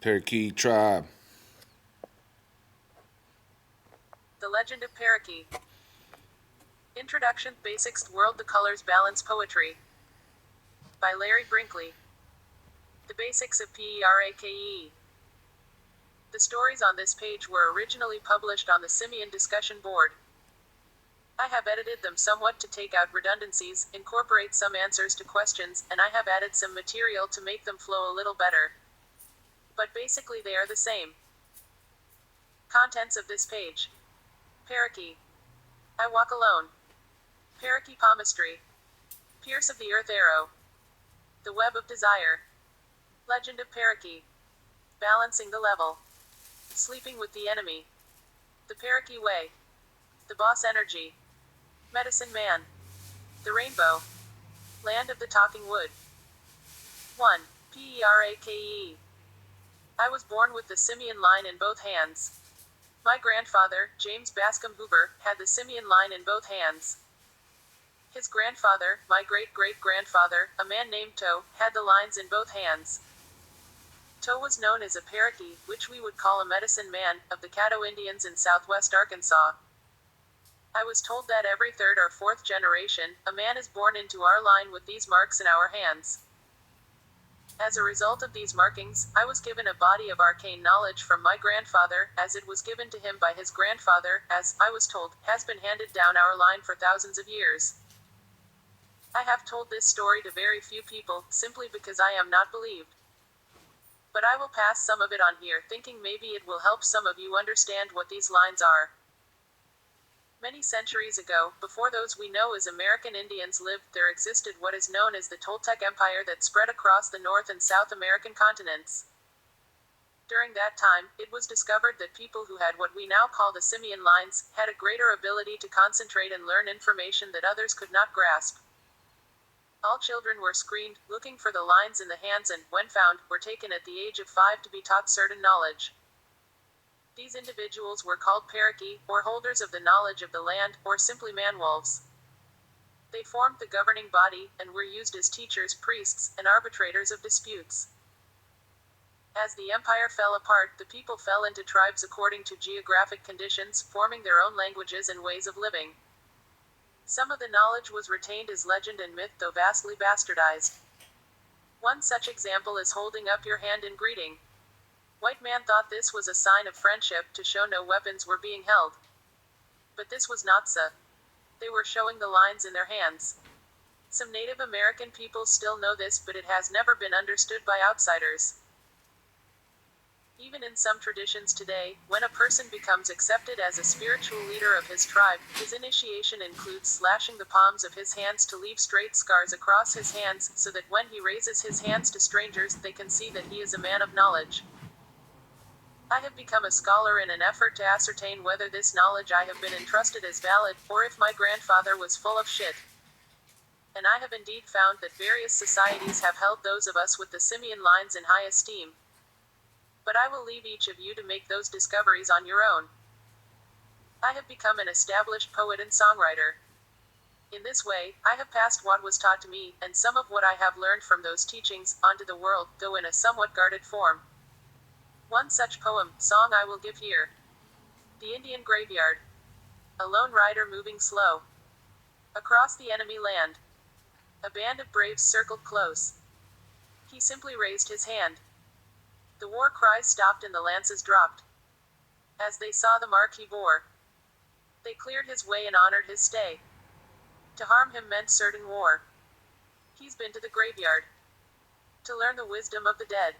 Perakee tribe. The Legend of Perakee. Introduction, Basics, World, The Colors, Balance, Poetry. By Larry Brinkley. The Basics of Perakee. The stories on this page were originally published on the Simian discussion board. I have edited them somewhat to take out redundancies, incorporate some answers to questions, and I have added some material to make them flow a little better. But basically they are the same. Contents of this page. Perakee. I walk alone. Perakee palmistry. Pierce of the earth arrow. The web of desire. Legend of Perakee. Balancing the level. Sleeping with the enemy. The Perakee way. The boss energy. Medicine man. The rainbow. Land of the talking wood. 1. Perakee. I was born with the Simian line in both hands. My grandfather, James Bascom Hoover, had the Simian line in both hands. His grandfather, my great-great-grandfather, a man named Toe, had the lines in both hands. Toe was known as a Perakee, which we would call a medicine man, of the Caddo Indians in southwest Arkansas. I was told that every third or fourth generation, a man is born into our line with these marks in our hands. As a result of these markings, I was given a body of arcane knowledge from my grandfather, as it was given to him by his grandfather, as, I was told, has been handed down our line for thousands of years. I have told this story to very few people, simply because I am not believed. But I will pass some of it on here, thinking maybe it will help some of you understand what these lines are. Many centuries ago, before those we know as American Indians lived, there existed what is known as the Toltec Empire that spread across the North and South American continents. During that time, it was discovered that people who had what we now call the Simian lines, had a greater ability to concentrate and learn information that others could not grasp. All children were screened, looking for the lines in the hands and, when found, were taken at the age of 5 to be taught certain knowledge. These individuals were called Perakee, or holders of the knowledge of the land, or simply man-wolves. They formed the governing body, and were used as teachers, priests, and arbitrators of disputes. As the empire fell apart, the people fell into tribes according to geographic conditions, forming their own languages and ways of living. Some of the knowledge was retained as legend and myth, though vastly bastardized. One such example is holding up your hand in greeting. White man thought this was a sign of friendship, to show no weapons were being held. But this was not so. They were showing the lines in their hands. Some Native American people still know this, but it has never been understood by outsiders. Even in some traditions today, when a person becomes accepted as a spiritual leader of his tribe, his initiation includes slashing the palms of his hands to leave straight scars across his hands, so that when he raises his hands to strangers, they can see that he is a man of knowledge. I have become a scholar in an effort to ascertain whether this knowledge I have been entrusted is valid, or if my grandfather was full of shit. And I have indeed found that various societies have held those of us with the Simian lines in high esteem. But I will leave each of you to make those discoveries on your own. I have become an established poet and songwriter. In this way, I have passed what was taught to me, and some of what I have learned from those teachings, onto the world, though in a somewhat guarded form. One such song I will give here. The Indian Graveyard. A lone rider moving slow across the enemy land. A band of braves circled close. He simply raised his hand. The war cries stopped and the lances dropped. As they saw the mark he bore, they cleared his way and honored his stay. To harm him meant certain war. He's been to the graveyard to learn the wisdom of the dead.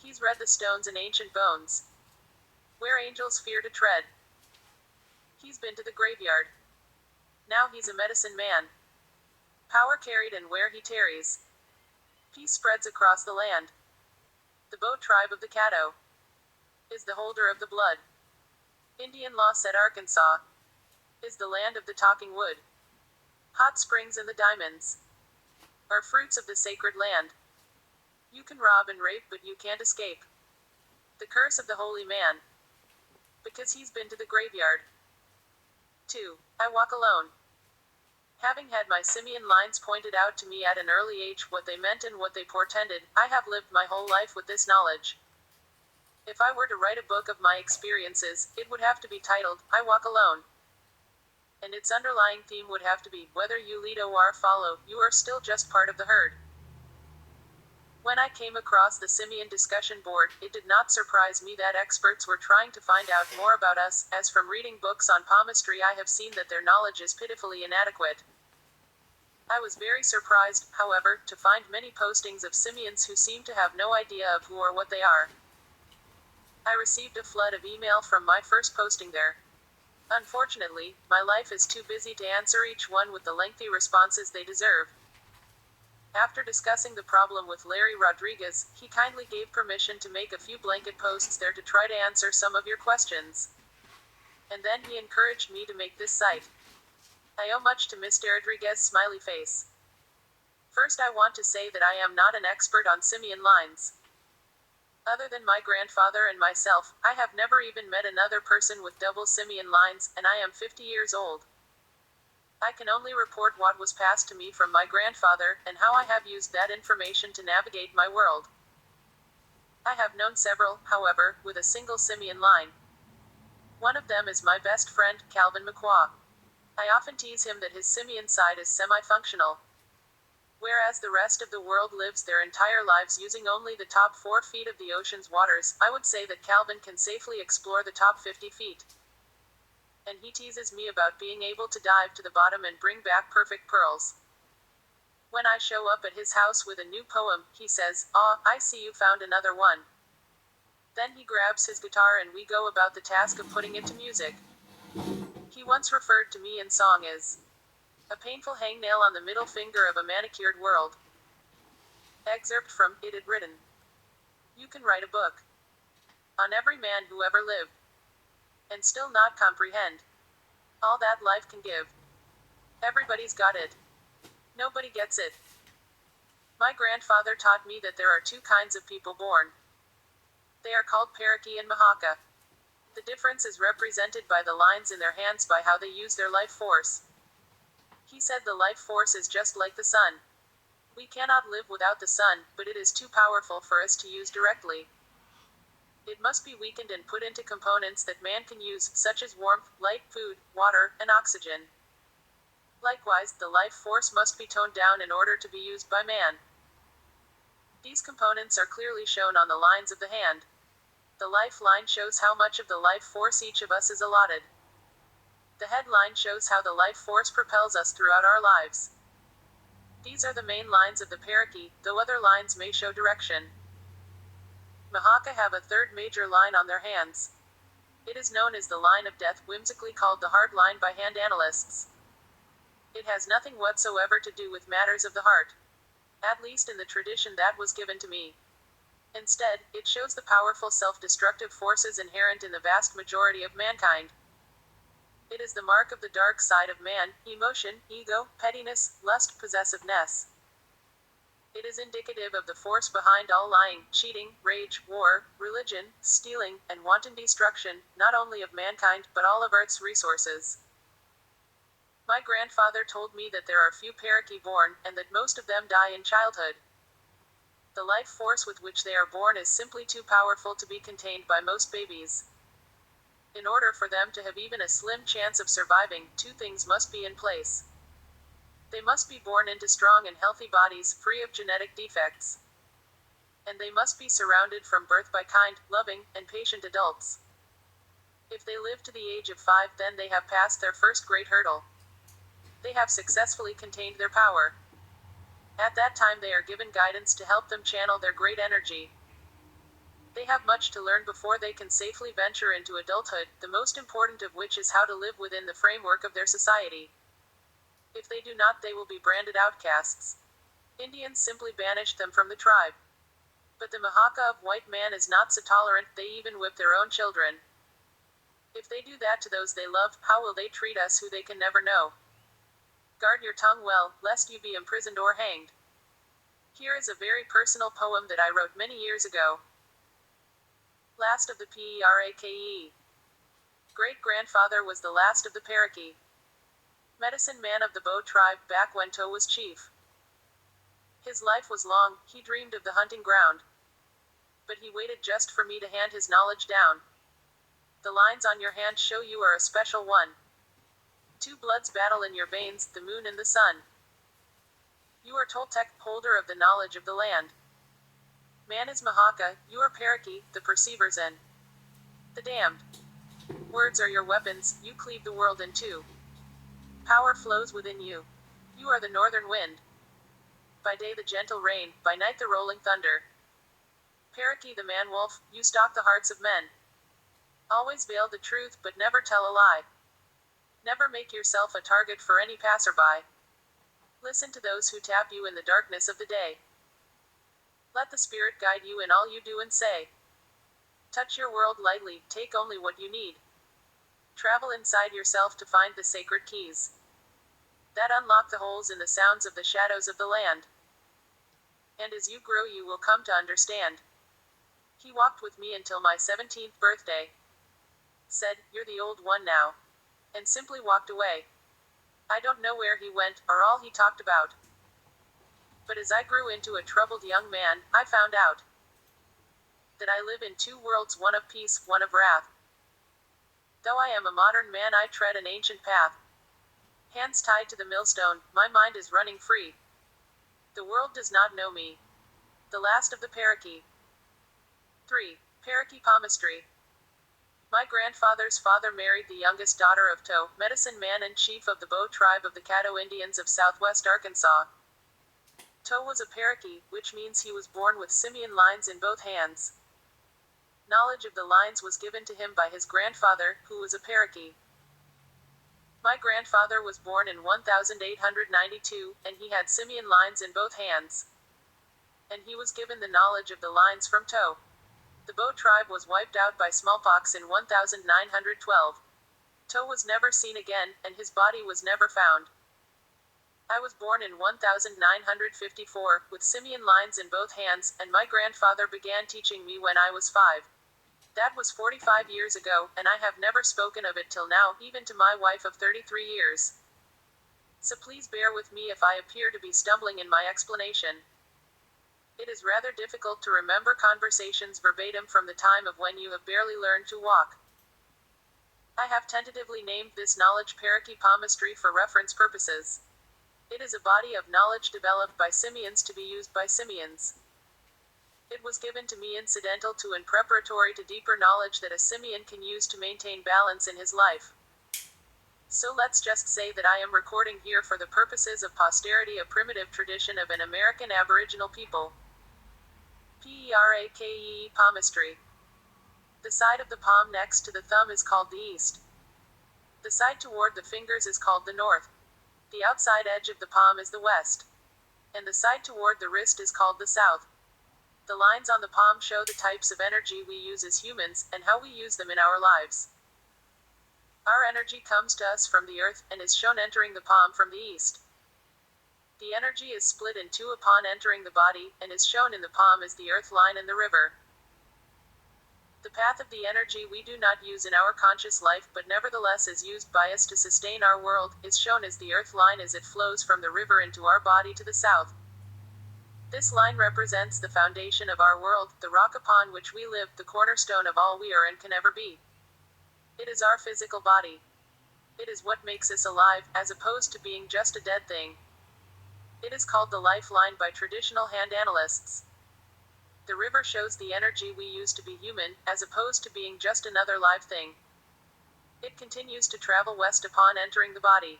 He's read the stones and ancient bones, where angels fear to tread. He's been to the graveyard. Now he's a medicine man. Power carried and where he tarries, peace spreads across the land. The Bow tribe of the Caddo is the holder of the blood. Indian law said Arkansas is the land of the talking wood. Hot springs and the diamonds are fruits of the sacred land. You can rob and rape, but you can't escape the curse of the holy man, because he's been to the graveyard. 2. I walk alone. Having had my Simian lines pointed out to me at an early age what they meant and what they portended, I have lived my whole life with this knowledge. If I were to write a book of my experiences, it would have to be titled, I Walk Alone. And its underlying theme would have to be, whether you lead or follow, you are still just part of the herd. When I came across the Simian discussion board, it did not surprise me that experts were trying to find out more about us, as from reading books on palmistry I have seen that their knowledge is pitifully inadequate. I was very surprised, however, to find many postings of simians who seem to have no idea of who or what they are. I received a flood of email from my first posting there. Unfortunately, my life is too busy to answer each one with the lengthy responses they deserve. After discussing the problem with Larry Rodriguez, he kindly gave permission to make a few blanket posts there to try to answer some of your questions. And then he encouraged me to make this site. I owe much to Mr. Rodriguez, smiley face. First, I want to say that I am not an expert on simian lines. Other than my grandfather and myself, I have never even met another person with double simian lines, and I am 50 years old. I can only report what was passed to me from my grandfather, and how I have used that information to navigate my world. I have known several, however, with a single simian line. One of them is my best friend, Calvin McQuaw. I often tease him that his simian side is semi-functional. Whereas the rest of the world lives their entire lives using only the top 4 feet of the ocean's waters, I would say that Calvin can safely explore the top 50 feet. And he teases me about being able to dive to the bottom and bring back perfect pearls. When I show up at his house with a new poem, he says, "Ah, I see you found another one." Then he grabs his guitar and we go about the task of putting it to music. He once referred to me in song as a painful hangnail on the middle finger of a manicured world. Excerpt from It Had Written. You can write a book on every man who ever lived, and still not comprehend all that life can give. Everybody's got it. Nobody gets it. My grandfather taught me that there are 2 kinds of people born. They are called Perakee and Mahakah. The difference is represented by the lines in their hands by how they use their life force. He said the life force is just like the sun. We cannot live without the sun, but it is too powerful for us to use directly. It must be weakened and put into components that man can use, such as warmth, light, food, water, and oxygen. Likewise, the life force must be toned down in order to be used by man. These components are clearly shown on the lines of the hand. The life line shows how much of the life force each of us is allotted. The headline shows how the life force propels us throughout our lives. These are the main lines of the Perakee, though other lines may show direction. Mahakah have a third major line on their hands. It is known as the line of death, whimsically called the heart line by hand analysts. It has nothing whatsoever to do with matters of the heart, at least in the tradition that was given to me. Instead, it shows the powerful self-destructive forces inherent in the vast majority of mankind. It is the mark of the dark side of man: emotion, ego, pettiness, lust, possessiveness. It is indicative of the force behind all lying, cheating, rage, war, religion, stealing, and wanton destruction, not only of mankind, but all of Earth's resources. My grandfather told me that there are few Perakee born, and that most of them die in childhood. The life force with which they are born is simply too powerful to be contained by most babies. In order for them to have even a slim chance of surviving, 2 things must be in place. They must be born into strong and healthy bodies, free of genetic defects. And they must be surrounded from birth by kind, loving, and patient adults. If they live to the age of 5, then they have passed their first great hurdle. They have successfully contained their power. At that time they are given guidance to help them channel their great energy. They have much to learn before they can safely venture into adulthood, the most important of which is how to live within the framework of their society. If they do not, they will be branded outcasts. Indians simply banished them from the tribe. But the Mahakah of white man is not so tolerant, they even whip their own children. If they do that to those they love, how will they treat us who they can never know? Guard your tongue well, lest you be imprisoned or hanged. Here is a very personal poem that I wrote many years ago. Last of the Perakee. Great-grandfather was the last of the Perakee. Medicine man of the Bow tribe, back when Toe was chief. His life was long, he dreamed of the hunting ground. But he waited just for me to hand his knowledge down. The lines on your hand show you are a special one. Two bloods battle in your veins, the moon and the sun. You are Toltec, holder of the knowledge of the land. Man is Mahakah, you are Perakee, the perceivers and the damned. Words are your weapons, you cleave the world in two. Power flows within you. You are the northern wind. By day the gentle rain, by night the rolling thunder. Perakee the man-wolf, you stalk the hearts of men. Always veil the truth, but never tell a lie. Never make yourself a target for any passerby. Listen to those who tap you in the darkness of the day. Let the Spirit guide you in all you do and say. Touch your world lightly, take only what you need. Travel inside yourself to find the sacred keys that unlock the holes in the sounds of the shadows of the land. And as you grow you will come to understand. He walked with me until my 17th birthday. Said, "You're the old one now." And simply walked away. I don't know where he went, or all he talked about. But as I grew into a troubled young man, I found out that I live in two worlds, one of peace, one of wrath. Though I am a modern man, I tread an ancient path. Hands tied to the millstone, my mind is running free. The world does not know me. The last of the Perakee. 3. Perakee Palmistry. My grandfather's father married the youngest daughter of To, medicine man and chief of the Bow tribe of the Caddo Indians of southwest Arkansas. To was a Perakee, which means he was born with Simian lines in both hands. Knowledge of the lines was given to him by his grandfather, who was a Perakee. My grandfather was born in 1892, and he had Simian lines in both hands. And he was given the knowledge of the lines from To. The Bow tribe was wiped out by smallpox in 1912. To was never seen again, and his body was never found. I was born in 1954, with Simian lines in both hands, and my grandfather began teaching me when I was 5. That was 45 years ago, and I have never spoken of it till now, even to my wife of 33 years. So please bear with me if I appear to be stumbling in my explanation. It is rather difficult to remember conversations verbatim from the time of when you have barely learned to walk. I have tentatively named this knowledge Perakee Palmistry for reference purposes. It is a body of knowledge developed by simians to be used by simians. It was given to me incidental to and preparatory to deeper knowledge that a simian can use to maintain balance in his life. So let's just say that I am recording here for the purposes of posterity a primitive tradition of an American Aboriginal people. Perakee Palmistry. The side of the palm next to the thumb is called the east. The side toward the fingers is called the north. The outside edge of the palm is the west. And the side toward the wrist is called the south. The lines on the palm show the types of energy we use as humans, and how we use them in our lives. Our energy comes to us from the earth, and is shown entering the palm from the east. The energy is split in two upon entering the body, and is shown in the palm as the earth line and the river. The path of the energy we do not use in our conscious life, but nevertheless is used by us to sustain our world, is shown as the earth line as it flows from the river into our body to the south. This line represents the foundation of our world, the rock upon which we live, the cornerstone of all we are and can ever be. It is our physical body. It is what makes us alive, as opposed to being just a dead thing. It is called the lifeline by traditional hand analysts. The river shows the energy we use to be human, as opposed to being just another live thing. It continues to travel west upon entering the body.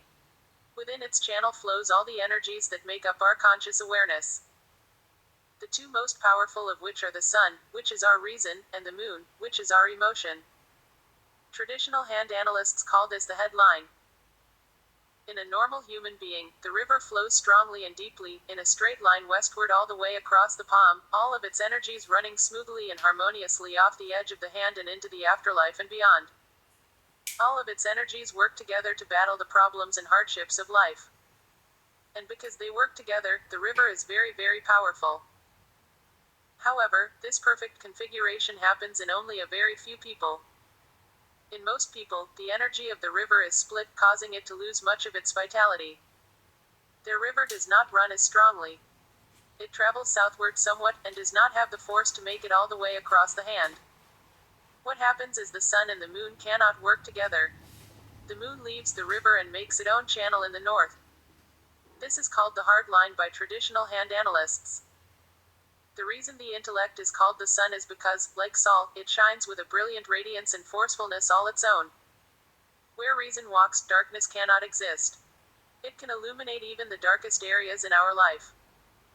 Within its channel flows all the energies that make up our conscious awareness. The two most powerful of which are the sun, which is our reason, and the moon, which is our emotion. Traditional hand analysts call this the headline. In a normal human being, the river flows strongly and deeply, in a straight line westward all the way across the palm, all of its energies running smoothly and harmoniously off the edge of the hand and into the afterlife and beyond. All of its energies work together to battle the problems and hardships of life. And because they work together, the river is very, very powerful. However, this perfect configuration happens in only a very few people. In most people, the energy of the river is split, causing it to lose much of its vitality. Their river does not run as strongly. It travels southward somewhat, and does not have the force to make it all the way across the hand. What happens is the sun and the moon cannot work together. The moon leaves the river and makes its own channel in the north. This is called the hard line by traditional hand analysts. The reason the intellect is called the sun is because, like Sol, it shines with a brilliant radiance and forcefulness all its own. Where reason walks, darkness cannot exist. It can illuminate even the darkest areas in our life.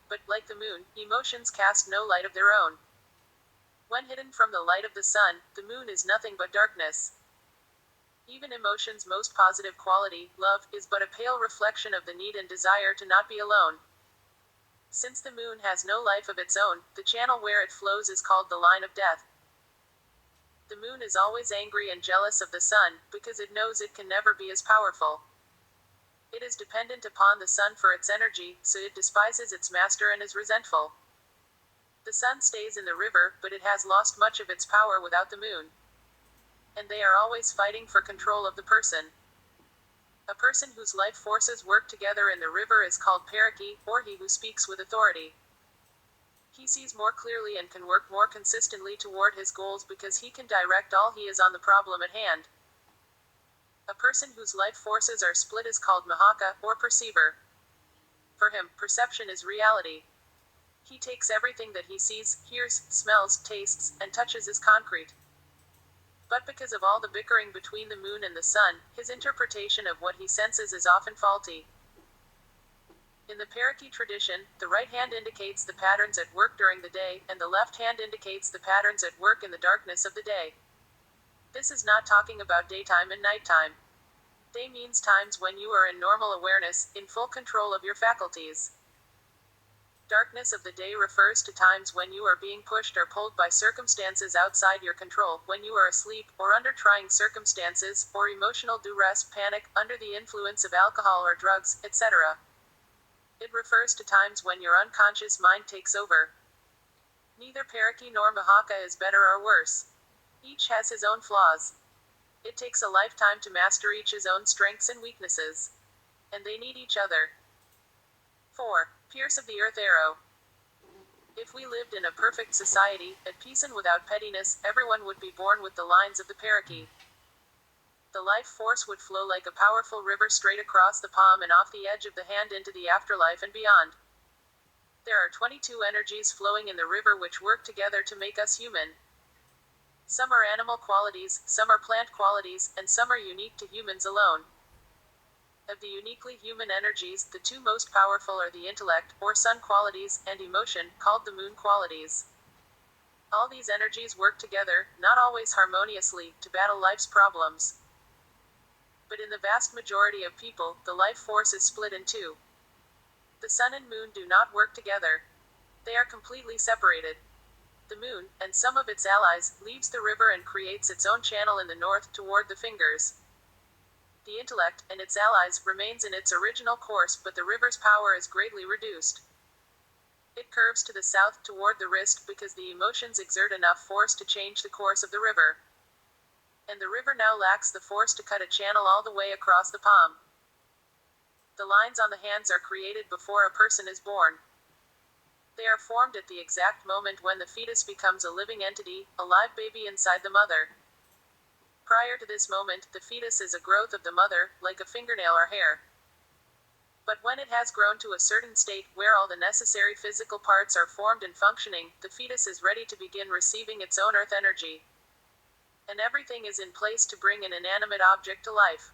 But, like the moon, emotions cast no light of their own. When hidden from the light of the sun, the moon is nothing but darkness. Even emotion's most positive quality, love, is but a pale reflection of the need and desire to not be alone. Since the moon has no life of its own, the channel where it flows is called the line of death. The moon is always angry and jealous of the sun, because it knows it can never be as powerful. It is dependent upon the sun for its energy, so it despises its master and is resentful. The sun stays in the river, but it has lost much of its power without the moon. And they are always fighting for control of the person. A person whose life forces work together in the river is called Perakee, or he who speaks with authority. He sees more clearly and can work more consistently toward his goals because he can direct all he is on the problem at hand. A person whose life forces are split is called Mahakah, or perceiver. For him, perception is reality. He takes everything that he sees, hears, smells, tastes, and touches as concrete. But because of all the bickering between the moon and the sun, his interpretation of what he senses is often faulty. In the Perakee tradition, the right hand indicates the patterns at work during the day, and the left hand indicates the patterns at work in the darkness of the day. This is not talking about daytime and nighttime. Day means times when you are in normal awareness, in full control of your faculties. Darkness of the day refers to times when you are being pushed or pulled by circumstances outside your control, when you are asleep, or under trying circumstances, or emotional duress, panic, under the influence of alcohol or drugs, etc. It refers to times when your unconscious mind takes over. Neither Perakee nor Mahakah is better or worse. Each has his own flaws. It takes a lifetime to master each his own strengths and weaknesses. And they need each other. 4. Pierce of the Earth Arrow. If we lived in a perfect society, at peace and without pettiness, everyone would be born with the lines of the Perakee. The life force would flow like a powerful river straight across the palm and off the edge of the hand into the afterlife and beyond. There are 22 energies flowing in the river which work together to make us human. Some are animal qualities, some are plant qualities, and some are unique to humans alone. Of the uniquely human energies, the two most powerful are the intellect, or sun qualities, and emotion, called the moon qualities. All these energies work together, not always harmoniously, to battle life's problems. But in the vast majority of people, the life force is split in two. The sun and moon do not work together. They are completely separated. The moon, and some of its allies, leaves the river and creates its own channel in the north toward the fingers. The intellect, and its allies, remains in its original course, but the river's power is greatly reduced. It curves to the south toward the wrist because the emotions exert enough force to change the course of the river. And the river now lacks the force to cut a channel all the way across the palm. The lines on the hands are created before a person is born. They are formed at the exact moment when the fetus becomes a living entity, a live baby inside the mother. Prior to this moment, the fetus is a growth of the mother, like a fingernail or hair. But when it has grown to a certain state, where all the necessary physical parts are formed and functioning, the fetus is ready to begin receiving its own earth energy. And everything is in place to bring an inanimate object to life.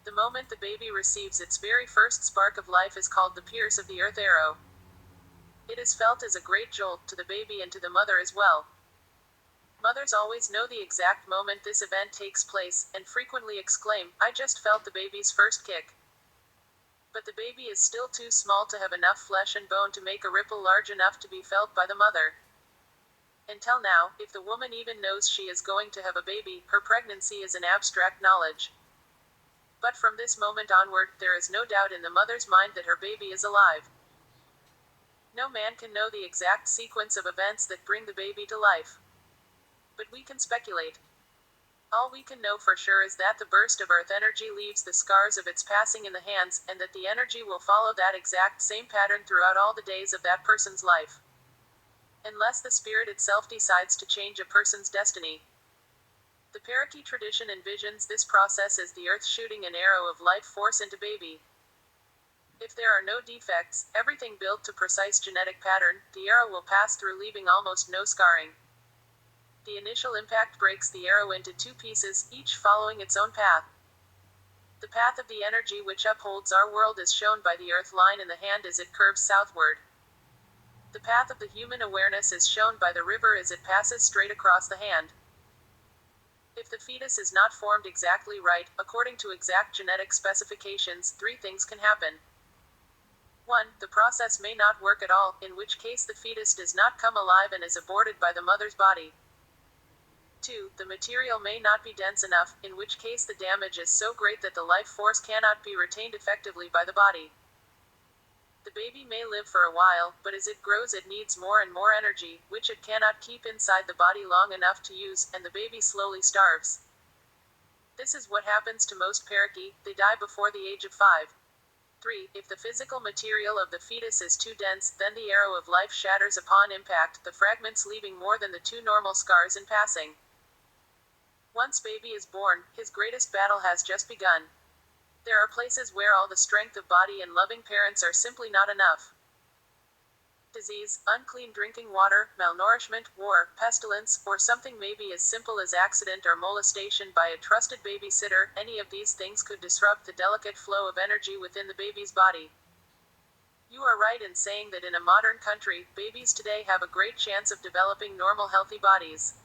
The moment the baby receives its very first spark of life is called the pierce of the earth arrow. It is felt as a great jolt to the baby and to the mother as well. Mothers always know the exact moment this event takes place, and frequently exclaim, "I just felt the baby's first kick." But the baby is still too small to have enough flesh and bone to make a ripple large enough to be felt by the mother. Until now, if the woman even knows she is going to have a baby, her pregnancy is an abstract knowledge. But from this moment onward, there is no doubt in the mother's mind that her baby is alive. No man can know the exact sequence of events that bring the baby to life. But we can speculate. All we can know for sure is that the burst of earth energy leaves the scars of its passing in the hands, and that the energy will follow that exact same pattern throughout all the days of that person's life. Unless the spirit itself decides to change a person's destiny. The Perakee tradition envisions this process as the earth shooting an arrow of life force into baby. If there are no defects, everything built to precise genetic pattern, the arrow will pass through leaving almost no scarring. The initial impact breaks the arrow into two pieces, each following its own path. The path of the energy which upholds our world is shown by the earth line in the hand as it curves southward. The path of the human awareness is shown by the river as it passes straight across the hand. If the fetus is not formed exactly right, according to exact genetic specifications, three things can happen. 1. The process may not work at all, in which case the fetus does not come alive and is aborted by the mother's body. 2. The material may not be dense enough, in which case the damage is so great that the life force cannot be retained effectively by the body. The baby may live for a while, but as it grows it needs more and more energy, which it cannot keep inside the body long enough to use, and the baby slowly starves. This is what happens to most Perakee, they die before the age of 5. 3. If the physical material of the fetus is too dense, then the arrow of life shatters upon impact, the fragments leaving more than the two normal scars in passing. Once baby is born, his greatest battle has just begun. There are places where all the strength of body and loving parents are simply not enough. Disease, unclean drinking water, malnourishment, war, pestilence, or something maybe as simple as accident or molestation by a trusted babysitter, any of these things could disrupt the delicate flow of energy within the baby's body. You are right in saying that in a modern country, babies today have a great chance of developing normal healthy bodies.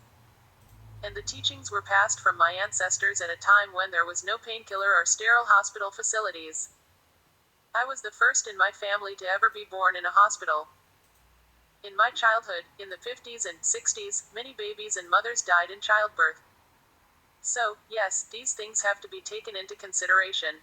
And the teachings were passed from my ancestors at a time when there was no painkiller or sterile hospital facilities. I was the first in my family to ever be born in a hospital. In my childhood, in the 50s and 60s, many babies and mothers died in childbirth. So, yes, these things have to be taken into consideration.